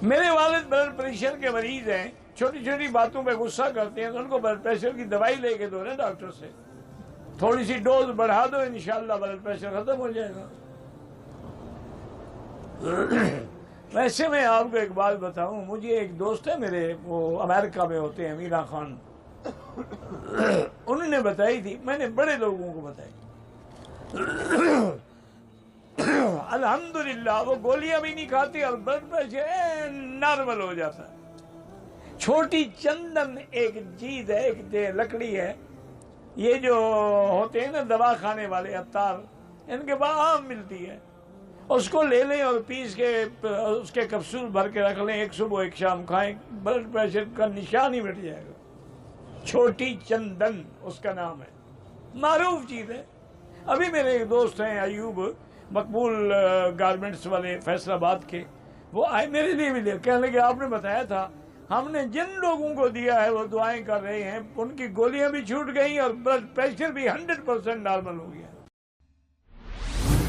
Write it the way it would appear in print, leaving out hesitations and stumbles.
मेरे वालिद blood pressure के मरीज हैं, छोटी छोटी बातों पे गुस्सा करते हैं, तो उनको ब्लड प्रेशर की दवाई लेके दो ना डॉक्टर से, थोड़ी सी डोज बढ़ा दो, इंशाल्लाह ब्लड प्रेशर खत्म हो जाएगा। वैसे मैं आपको एक बात बताऊं, मुझे एक दोस्त है मेरे, वो अमेरिका में होते हैं, मीरा खान, उन्होंने बताई थी, मैंने बड़े लोगों को बताई, अल्हम्दुलिल्लाह वो गोलियां भी नहीं खाती और ब्लड प्रेशर नॉर्मल हो जाता है। छोटी चंदन एक चीज है, एक लकड़ी है, ये जो होते हैं ना दवा खाने वाले अत्तार, इनके पास आम मिलती है, उसको ले लें और पीस के उसके कैप्सूल भर के रख लें, एक सुबह एक शाम खाएं, ब्लड प्रेशर का निशान ही मिट जाएगा। छोटी चंदन उसका नाम है, मारूफ चीज है। अभी मेरे एक दोस्त हैं अयूब, मकबूल गारमेंट्स वाले फैसलाबाद के, वो आए मेरे लिए भी ले, कहने लगे आपने बताया था, हमने जिन लोगों को दिया है वो दुआएं कर रहे हैं, उनकी गोलियां भी छूट गई और ब्लड प्रेशर भी 100% नॉर्मल हो गया।